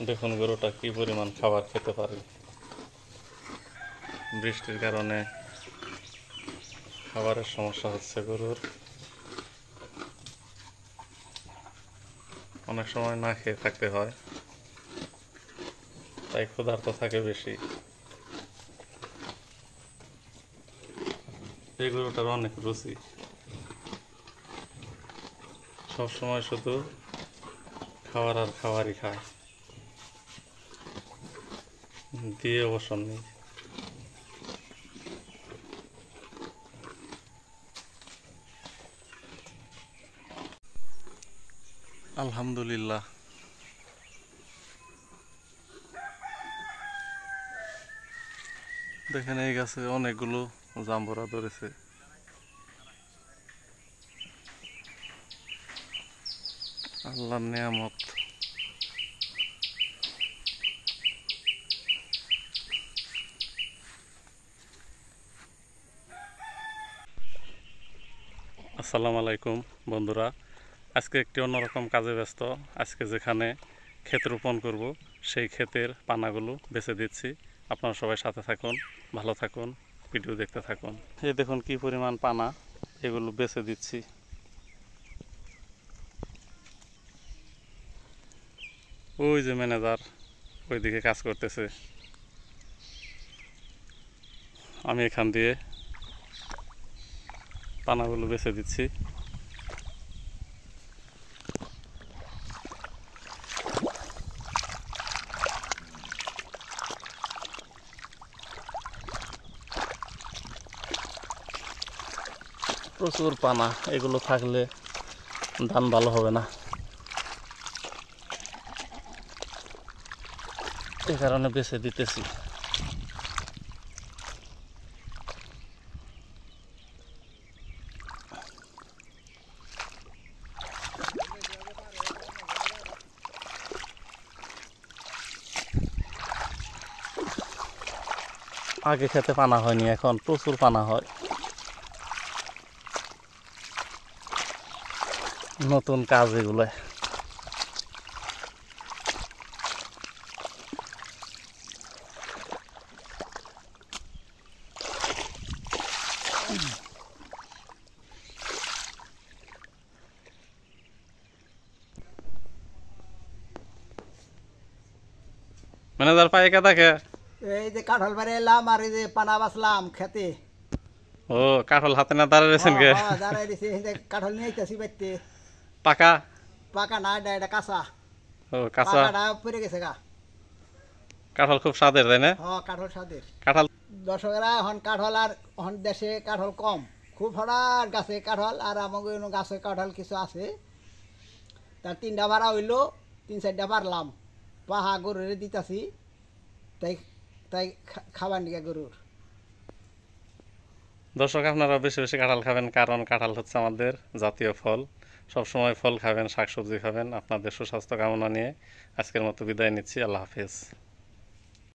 দেখুন গরুটা কি পরিমাণ খাবার খেতে পারে। বৃষ্টির কারণে খাবারের সমস্যা হচ্ছে গরুর, অনেক সময় না খেয়ে থাকতে হয়, তাই ক্ষুধার্ত থাকে বেশি। এই গরুটার অনেক রুচি, সবসময় শুধু খাবার আর খাবারই খায়, দিয়ে অবসর নেই। আলহামদুলিল্লাহ, দেখেন এই গাছে অনেকগুলো জাম্বুরা ধরেছে। আল্লাহর নিয়ামত। আসসালামু আলাইকুম বন্ধুরা, আজকে একটি অন্যরকম কাজে ব্যস্ত। আজকে যেখানে ক্ষেত রোপণ করব সেই ক্ষেতের পানাগুলো বেছে দিচ্ছি। আপনারা সবাই সাথে থাকুন, ভালো থাকুন, ভিডিও দেখতে থাকুন। এই দেখুন কি পরিমাণ পানা, এগুলো বেছে দিচ্ছি। ওই যে ম্যানেজার ওইদিকে কাজ করতেছে, আমি এখান দিয়ে পানাগুলো বেছে দিচ্ছি। প্রচুর পানা, এগুলো থাকলে ধান ভালো হবে না, এই কারণে বেছে দিতেছি। আগে খেতে পানা হয়নি, এখন প্রচুর পানা হয়। নতুন কাজ এগুলো। ম্যানেজার পায়ে কে থাকে? এই যে কাঁঠাল বাড়ি এলাম আর এই যে পানা বাসলাম খেতে। ও কাঁঠাল হাতে না দাঁড়াইছেন কে? দাঁড়াই দিছি, এই যে কাঁঠাল নিয়ে আইতাছি বাইতে। পাকা? পাকা না, এটা কাঁচা। ও কাঁচা। পাকাটা পড়ে গেছে গা। কাঁঠাল খুব স্বাদের, তাই না? কাঁঠাল স্বাদের। কাঁঠাল দর্শকেরা এখন কাঁঠাল আর এখন দেশে কাঁঠাল কম, খুব হঠাৎ গাছে কাঁঠাল আর আমাকে গাছে কাঁঠাল কিছু আছে। তার 3টা ভাড়া হইলো, 3-4টা পারলাম, পাহা গরুরে দিতাছি, তাই তাই খাবার নিয়ে গরুর। দর্শক, আপনারা বেশি বেশি কাঁঠাল খাবেন, কারণ কাঁঠাল হচ্ছে আমাদের জাতীয় ফল। সবসময় ফল খাবেন, শাকসবজি খাবেন। আপনাদের সুস্বাস্থ্য কামনা নিয়ে আজকের মতো বিদায় নিচ্ছি। আল্লাহ হাফেজ।